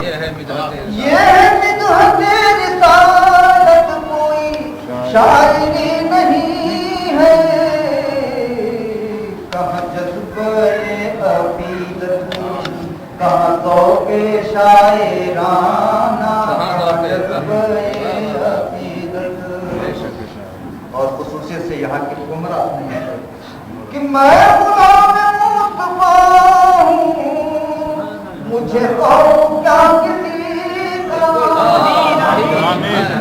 یہ ہے مدحت رسالت، کوئی شاعری نہیں ہے، کہاں جذبہ عقیدت، کہاں ذوق شاعرانہ، کہاں جذبہ عقیدت۔ اور خصوصیت سے یہاں کی حکمراں نہیں ہے کہ میں غلام مصطفیٰ ہوں، مجھے خوف کیا کسی کا،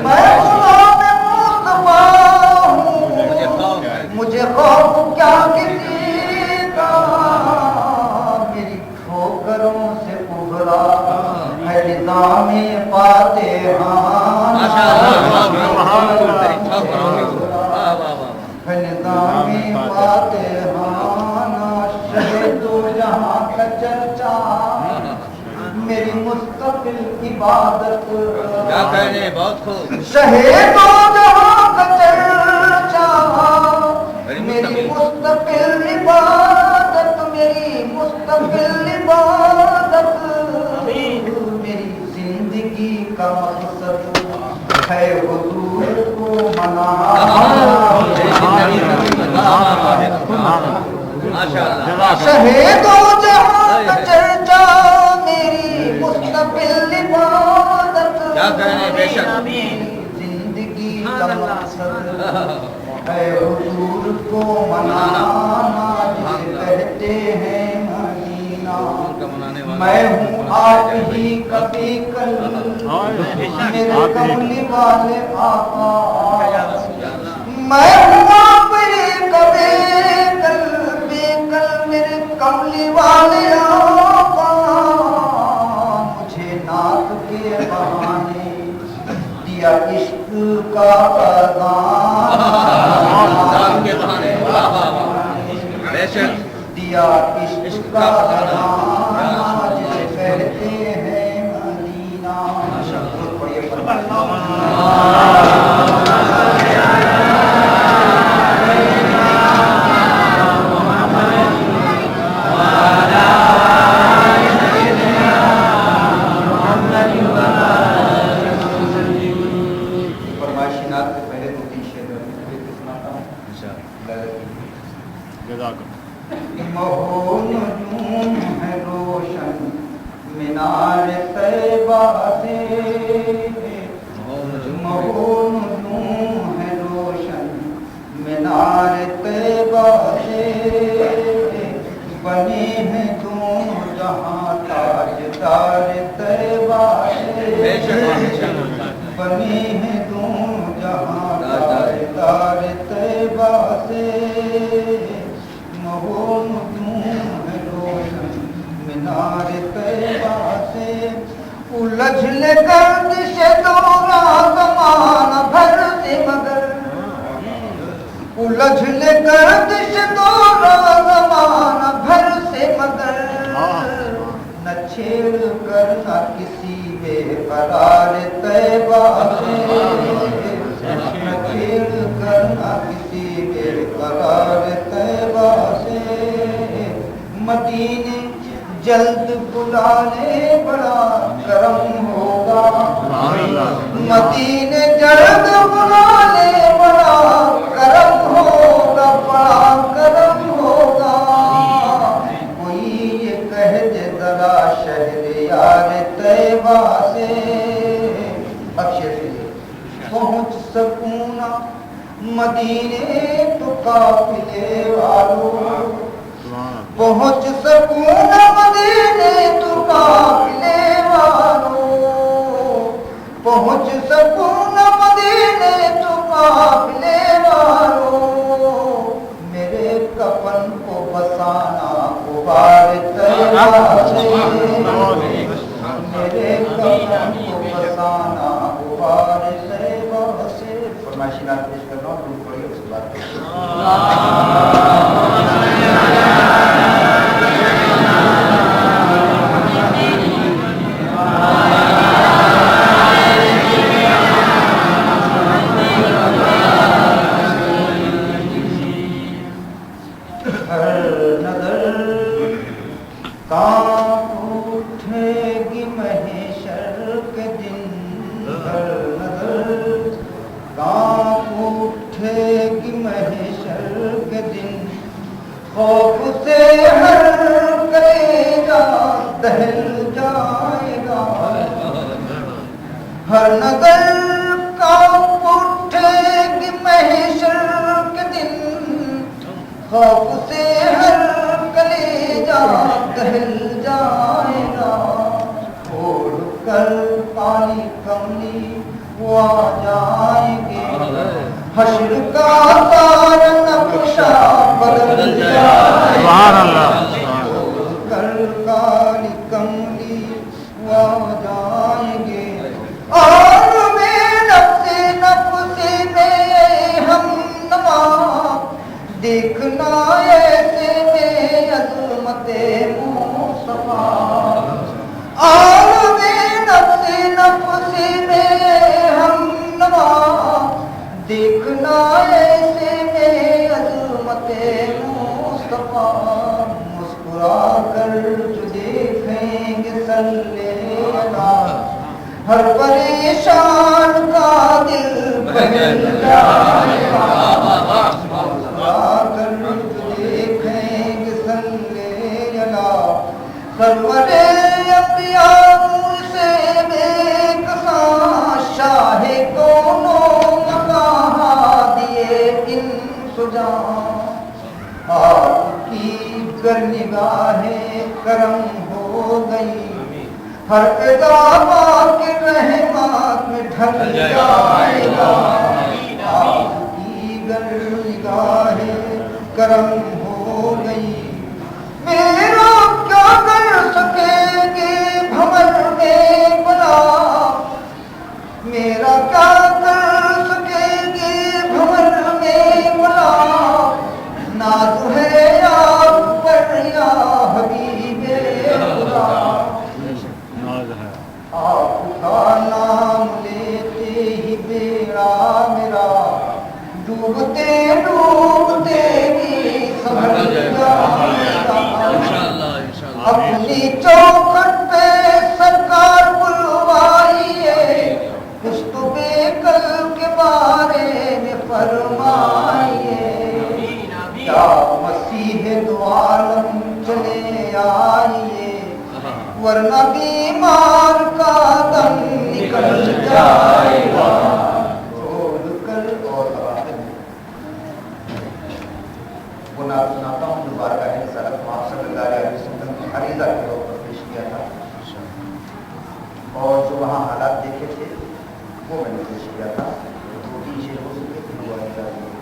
میں غلام مصطفیٰ ہوں، مجھے خوف کیا کسی کا، میری ٹھوکروں سے ابھرا ہے نظام فاتحانہ، نظام فاتحانہ، شہد و جہاں کا چرچا، میری مستقل عبادت، شہد و جہاں کا چرچا، میری مستقل عبادت، میری مستقل عبادت، میری زندگی کا مقصد ہے حضور کو منانا، شہد و جہاں کا چرچا، میری مستقل عبادت، زندگی کا مقصد ہے حضور کو منانا، جسے کہتے ہیں مدینہ، میں ہوں آپ ہی کبھی کل، میرے کملی والے آقا، میں ہوں آپ ہی کبھی کل، بے کل میرے کملی والے آقا، مجھے نعت کے بہانے دیا عشق کا اذان، دیا عشق کا اذان، جسے کہتے ہیں مدینہ۔ مہو نجوم ہے روشن مینار طیبہ سے، مہو نجوم ہے روشن مینار طیبہ سے، بنے ہیں دونوں جہاں تاجدار طیبہ سے، بنے ہیں دونوں جہاں تاجدار طیبہ سے، مہو نجوم ہے روشن مینار طیبہ سے، الجھ لے گردش دوران زمانہ بھر سے مگر، الجھ لے گردش دوران زمانہ بھر سے مگر، نہ چھیڑ کرنا کسی بے قرار طیبہ سے، نہ چھیڑ کرنا کسی بے قرار طیبہ سے، مدینے جلد بلا لے بڑا کرم ہوگا، مدینے جلد بلا لے بڑا کرم ہوگا، بڑا کرم ہوگا، کوئی یہ کہہ دے ذرا شہریار طیبہ سے، پہنچ سکوں نا مدینے تو قافلے والوں، پہنچ سکوں نا مدینے تو قافلے والوں، پہنچ سکوں نا مدینے تو قافلے والوں، میرے کفن کو بسانا غبار طیبہ سے، میرے کفن کو بسانا غبار طیبہ سے۔ فرمائشی نعت پیش کر رہا ہوں، درود پڑھیے اس بات کو۔ کانپ اٹھے گی محشر کانپ اٹھے گی محشر کے دن خوف سے ہر کلیجہ دہل جائے گا ہر نظر کانپ اٹھے گی محشر کے دن خوف سے ہر کلیجہ دہل جائے گا اوڑھ کر پانی کملی وہ آ جائیں گے حشر کا سارا نقشہ بدل جائے گا اوڑھ کر کالی کملی وہ آ جائیں گے اور میں نفس میں ہم نما دیکھنا ایسے میں عظمت مصطفیٰ عالم نفس میں ہم نما دیکھنا ایسے میں عظمت مصطفیٰ مسکرا کر جو دیکھیں گے صلی اللہ ہر پریشان کا دل بہل جائے گا مسکرا کر جو دیکھیں گے صلی اللہ سرور انبیاء سے بے کساں شاہ کونوں مقام دیے ان سجاں آپ کی گر نگاہ کرم ہو گئی ہر اضافہ کے رحمات میں ڈھل جائے گا آپ کی گر نگاہ کرم ہو گئی میرا کیا کر سکیں گے بھمر میں بلا میرا کیا کر سکیں گے بھمر میں بلا ناز ہے آپ پر یا حبیب خدا آپ کا نام لیتے ہی بیڑا میرا ڈوبتے ڈوبتے بھی سنبھل جائے گا اپنی چوکھٹ پہ سرکار بلوائیے کچھ تو بے کل کے بارے میں فرمائیے کیا مسیح دو عالم چلے آئیے ورنہ بیمار کا دم نکل جائے گا وہ نعت سناتا ہوں دوبارہ کا رسالت آپ صلی اللہ علیہ وسلم کی عریضہ کے طور پر پیش کیا تھا اور جو وہاں حالات دیکھے تھے وہ میں نے پیش کیا تھا وہ پیچھے ہو سکے تھے وہ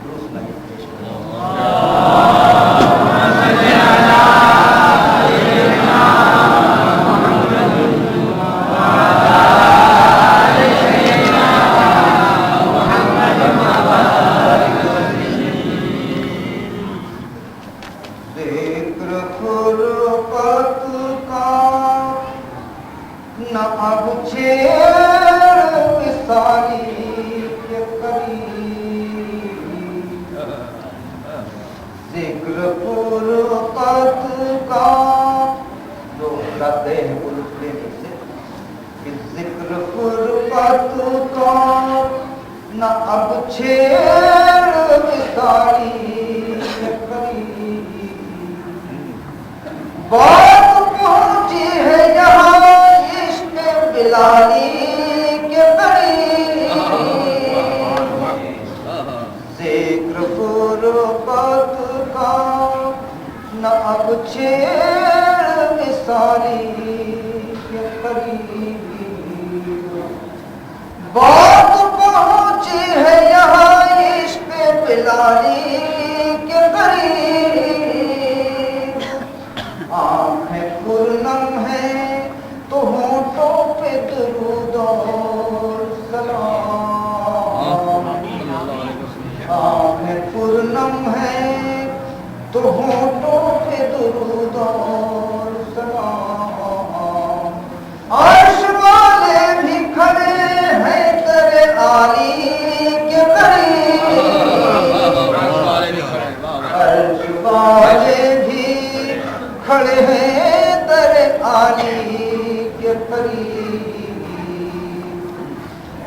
درست نہیں پیش کیا کھڑے ہیں در عالی کے قریب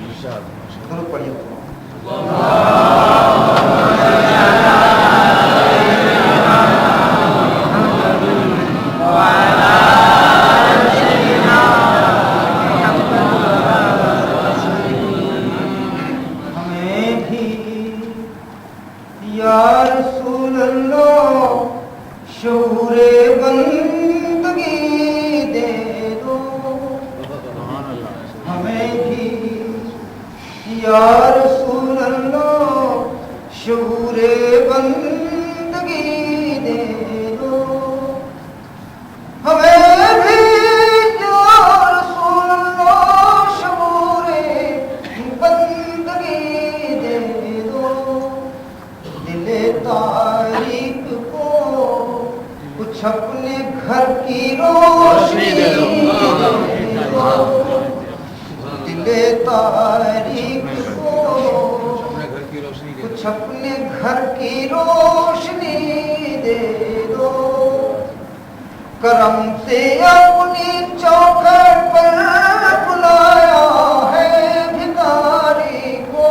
درود پڑھیے. ہمیں بھی یا رسول اللہ شعور بندگی دے دو. ہمیں بھی یا رسول اللہ شعور بندگی دے دو. ہمیں بھی یا رسول اللہ شعور بندگی دے دو. دل تاریک کو کچھ اپنے گھر کی روشنی دے دو. دل تاریک کو کچھ اپنے گھر کی روشنی دے دو. کرم سے اپنی چوکھٹ پر بلایا ہے بھکاری کو.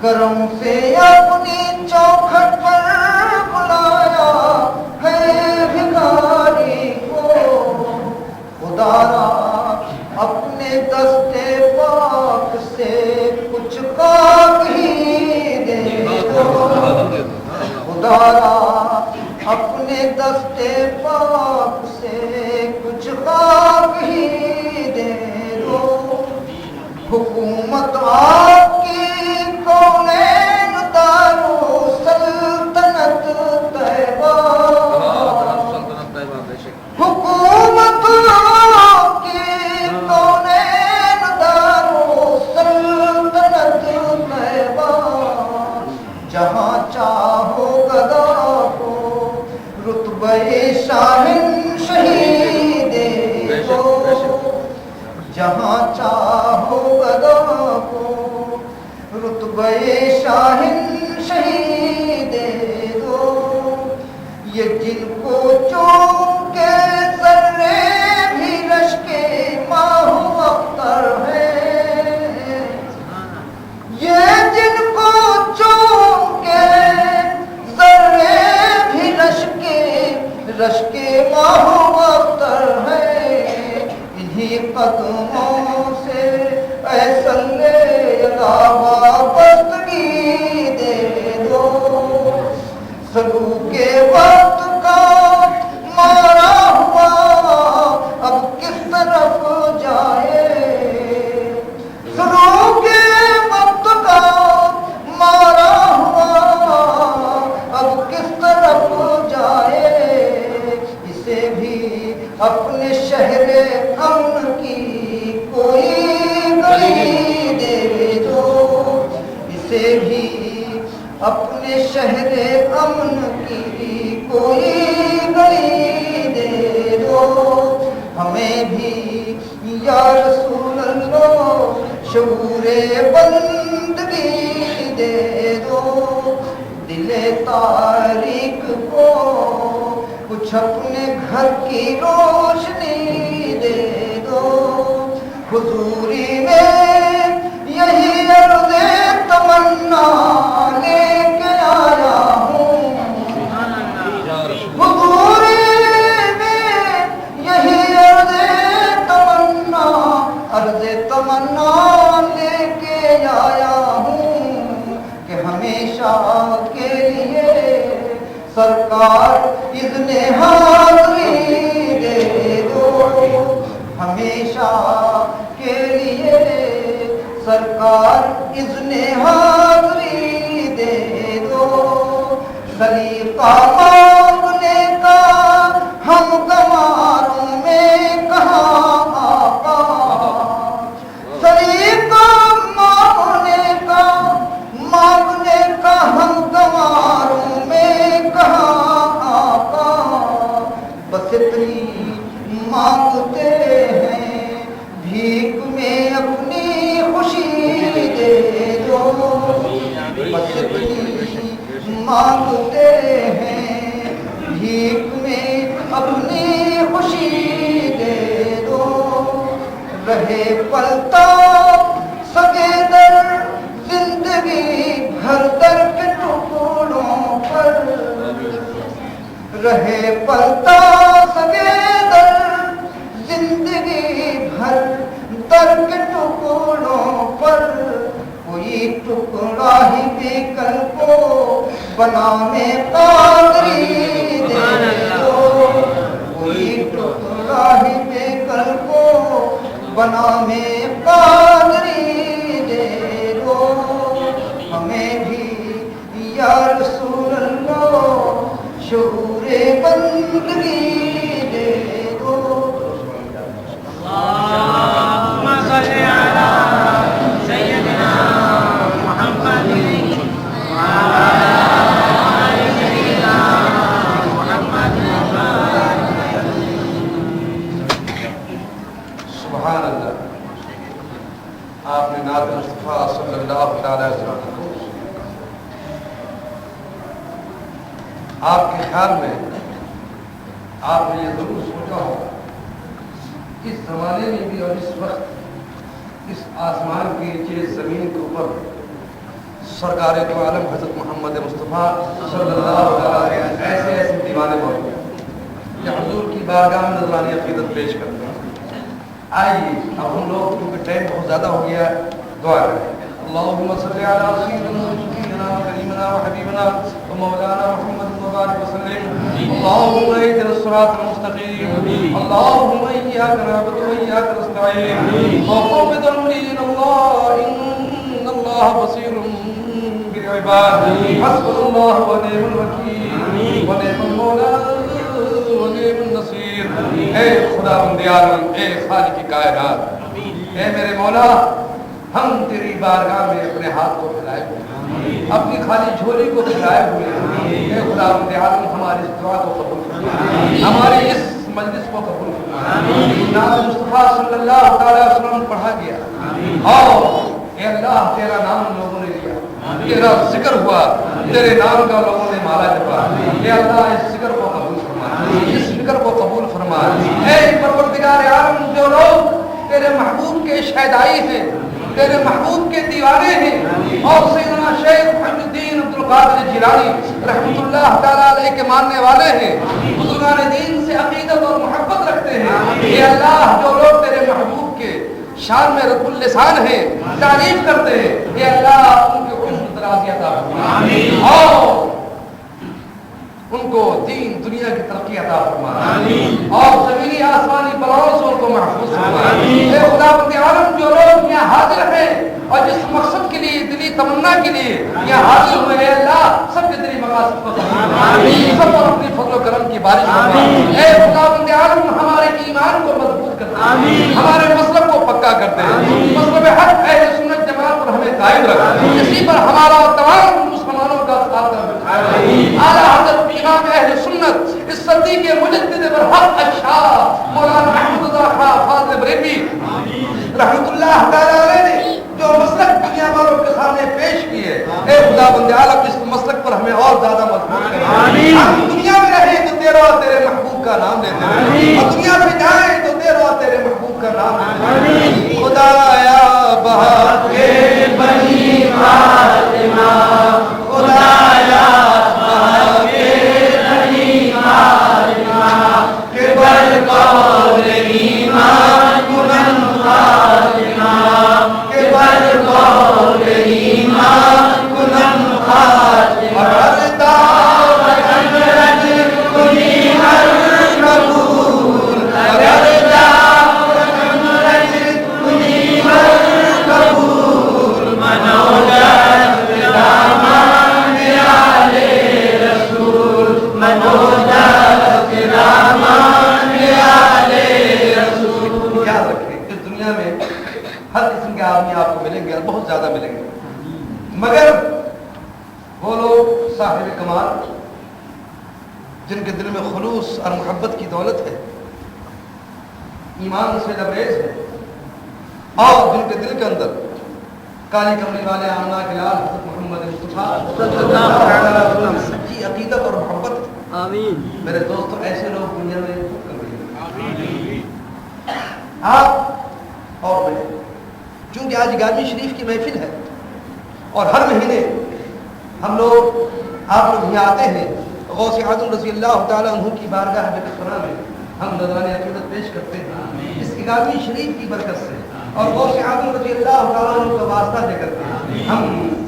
کرم سے اپنی چوکھٹ پر بلایا ہے بھکاری کو. خدا را اپنے دستے پاک سے کچھ خاک ہی دے دو. خدا را اپنے دستے پاک سے کچھ خاک ہی دے دو. حکومت آپ کی کونین دارو سلطنت طیبہ. حکومت آپ کی کونین دارو سلطنت طیبہ. جہاں چاہو گدا کو رتبہ شاہنشاہی دے دو. جہاں چاہو گدا کو رتبہ شاہنشاہی دے دو. یہ جن کو چون کے ذرے بھی رشکے ماہ اختر ہے. یہ جن کو چون کے ذرے بھی رشکے ماہ اختر ہے. انہی قدموں سے اے صلی اللہ وابستگی دے دو. سلوک کے وقت کا مارا ہوا اب کس طرف جائے. سلوک کے وقت کا مارا ہوا اب کس طرف جائے. اسے بھی اپنے شہر امن کی کوئی گلی دے دو. اسے بھی اپنے شہر امن کی کوئی گلی دے دو. ہمیں بھی یا رسول اللہ شعور بندگی دے دو. دل تاریک کو کچھ اپنے گھر کی روشنی دے دو. حضوری میں یہی عرض تمنا لے کے آیا ہوں. حضوری میں یہی عرض تمنا لے کے آیا ہوں کہ ہمیشہ کے لیے سرکار اذن حاضری دے دو. ہمیشہ کے لیے سرکار اذن حاضری دے دو. خلیفہ مانگنے کا ہم گواروں میں کہاں آقا. خلیفہ مانگنے کا ہم گواروں میں کہاں آقا. بس اتنی مانگتے ہیں بھیک میں اپنی خوشی دے دو. بس اتنی مانگتے ہیں بھیک میں اپنی خوشی دے دو. رہے پلتا سگے در زندگی بھر در کے ٹکڑوں پر رہے پلتا سگے در زندگی بھر در کے ٹکڑوں پر کوئی ٹکڑا ہی بھی کل کو بنانے قادری دے دو کوئی ٹکڑا ہی بھی کل کو بنانے قادری دے دو ہمیں بھی یا رسول اللہ شعور بندگی دے دو اللهم صل على سيدنا محمد وعلى آل سيدنا محمد. سبحان اللہ. آپ نے نعت مصطفیٰ صلی اللہ تعالی وسلم کو آپ کے خیال میں آپ نے یہ ضرور سوچا ہوگا اس زمانے میں بھی اور اس وقت اس آسمان کے نیچے زمین کے اوپر سرکار دو عالم حضرت محمد مصطفیٰ صلی اللہ علیہ وسلم ایسے ایسے دیوانے موجود ہیں جو حضور کی بارگاہ میں نذرانی عقیدت پیش کرتے ہیں. آئیے اب ہم لوگ کیونکہ ٹائم بہت زیادہ ہو گیا ہے دعا کریں. اللهم صل على سيدنا وكريمنا وحبيبنا ومولانا محمد وبارك وسلم. اللهم اهدنا الصراط المستقيم. اللهم اياك نعبد واياك نستعين. وقوم ذنبي الى الله ان الله بصير بالعباد. حسبنا الله ونعم الوكيل ونعم المولى ونعم النصير. اے خدا بندے عالم، اے خالق کائنات، اے میرے مولا، ہم تیری بارگاہ میں اپنے ہاتھ کو پھیلائے ہوئے ہیں، اپنی خالی جھولی کو پھیلائے ہوئے ہیں. اے خدا بندے عالم، ہماری اس دعا کو قبول فرما، ہماری اس مجلس کو قبول فرما. نام مصطفیٰ صلی اللہ تعالی وسلم پڑھا گیا اور اے اللہ تیرا نام لوگوں نے لیا، تیرا ذکر ہوا، تیرے نام کا لوگوں نے مالا جپا. اے اللہ اس ذکر کو قبول فرما، اس ذکر کو قبول فرما. اے پروردگار عالم، جو لوگ تیرے محبوب کے شہدائی ہیں، تیرے محبوب کے دیوانے ہیں اور سیدنا شیخ محمد الدین عبد القادر جیلانی رحمۃ اللہ تعالیٰ علیہ کے ماننے والے ہیں، بزرگان دین سے عقیدت اور محبت رکھتے ہیں. اے اللہ جو لوگ تیرے محبوب کے شان میں رب اللسان ہیں، تعریف کرتے ہیں، اے اللہ ان کے عمر درازی عطا فرما اور ان کو دین دنیا کی ترقی عطا فرما اور زمینی آسمانی بلاؤں سے ان کو محفوظ فرما. اے خدا بندے عالم، جو لوگ یہاں حاضر ہیں اور جس مقصد کے لیے، دلی تمنا کے لیے یہاں حاضر ہوئے ہیں، اللہ سب کے دلی مقاصد کو قبول فرما، سب پر اپنی فضل و کرم کی بارش فرما. اے خدا بندے عالم، ہمارے ایمان کو مضبوط کر دے، ہمارے مسلک کو پکا کر دے، مسلک حق اہل سنت جماعت پر ہمیں قائم رکھ، اسی پر ہمارا اور تمام مسلمانوں کا ساتھ رکھ. اعلیٰ حضرت امام اہل سنت اس صدی کے مجدد برحق الشاہ مولانا احمد رضا خان فاضل بریلوی رحمۃ اللہ تعالی علیہ نے جو مسلک دنیا والوں کے سامنے پیش کیے، اے خدا بندے عالم اس مسلک پر ہمیں اور زیادہ مضبوط کرے. ہم دنیا میں رہیں تو تیرا اور تیرے محبوب کا نام لیتے رہیں، اور دنیا سے جائیں تو تیرا اور تیرے محبوب کا نام لیتے رہیں. خدایا بہا کے بنی فاطمہ، خدایا بہا کے بنی فاطمہ، کہ برقول ایمان بلند خاتمہ، کہ برقول ایمان بلند خاتمہ. ہر دعوت رج کنی ہر قبول، ہر دعوت رج کنی ہر قبول. منوجت دامان آل رسول، منوجت دامان آل رسول. یاد رکھیں اس دنیا میں ہر قسم کے آدمی آپ کو ملیں گے، بہت زیادہ ملیں گے، مگر وہ لوگ صاحب کمال جن کے دل میں خلوص اور محبت کی دولت ہے، ایمان سے لبریز ہے، اور جن کے دل کے اندر کالی کملی والے آمنہ کے لال حضرت محمد مصطفیٰ صلی اللہ علیہ وسلم سچی عقیدت اور محبت. آمین. میرے دوستو، ایسے لوگ دنیا میں کر رہے ہیں. آپ اور آج 11ویں شریف کی محفل ہے اور ہر مہینے ہم لوگ آپ لوگ یہاں آتے ہیں غوث اعظم رضی اللہ تعالیٰ عنہ کی بارگاہ جب سنا میں ہم نذرانِ عقیدت پیش کرتے ہیں اس 11ویں شریف کی برکت سے اور غوث اعظم رضی اللہ تعالیٰ عنہ کا واسطہ دے کر کے ہم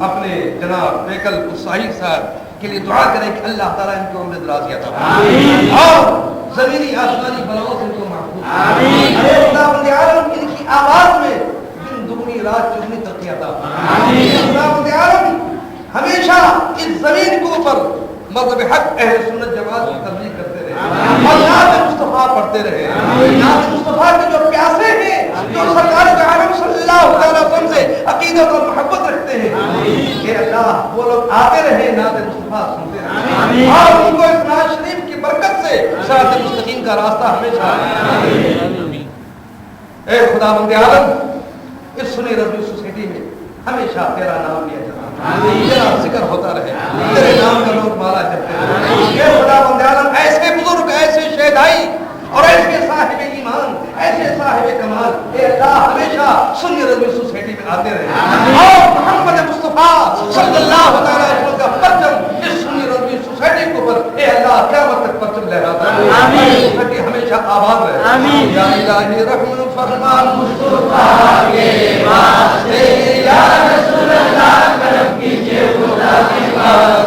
اپنے جناب بیکل الصاحی صاحب کے لیے دعا کریں کہ اللہ تعالیٰ ان کو عمر دراز عطا فرمائے اور زمینی آسمانی بلاؤں سے ان کو محفوظ ارے خداوند عالم ان کی آواز میں دن دگنی رات چگنی ترقی عطا فرمائے خداوند عالم ہمیشہ اس زمین کے اوپر مذہب حق اہل سنت جماعت کی تبلیغ کرتے رہے اور نعت مصطفیٰ پڑھتے رہے نعت مصطفیٰ کے جو پیاسے ہیں جو سرکار عالم صلی اللہ علیہ وسلم سے عقیدت اور محبت رکھتے ہیں کہ اللہ وہ لوگ آتے رہے نعت مصطفیٰ سنتے رہے اور ان کو اس نعت شریف کی برکت سے صراط مستقیم کا راستہ ہمیشہ اے خداوند عالم اس سنی رضوی سوسائٹی میں ہمیشہ تیرا نام لیا جاتا تیرا ذکر ہوتا رہے تیرے نام کا لوگ مالا جپتے رہے اے خداوند عالم ایسے بزرگ ایسے شہدائی اور ایسے صاحب ایمان ایسے صاحب کمال اے اللہ ہمیشہ سنی رضوی سوسائٹی میں آتے رہے اور محمد مصطفیٰ صلی اللہ علیہ وسلم کا پرچم اس سنی رضوی سوسائٹی کے اوپر اے اللہ قیامت تک پرچم لہراتا رہے سوسائٹی ہمیشہ آباد رہے یا الہی رحم فرما مصطفیٰ کے واسطے یا رسول اللہ کرم کیجئے خدا کے واسطے